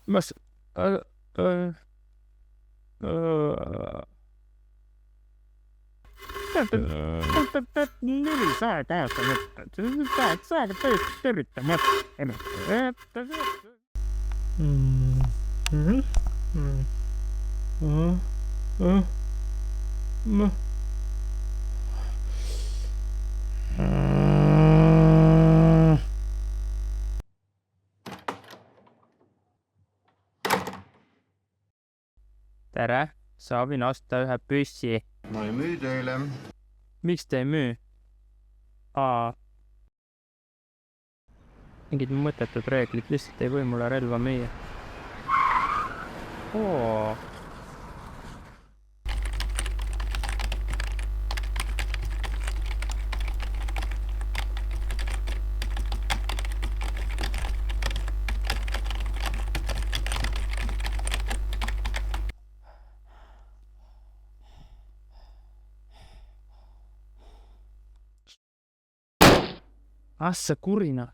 Mas äh, äh, tere, soovin osta ühe püssi. Ma ei müü teile. Miks te ei müü? Mingid mõttetud reeglid, lihtsalt ei või mulle relva müüa. Ah sa kurina.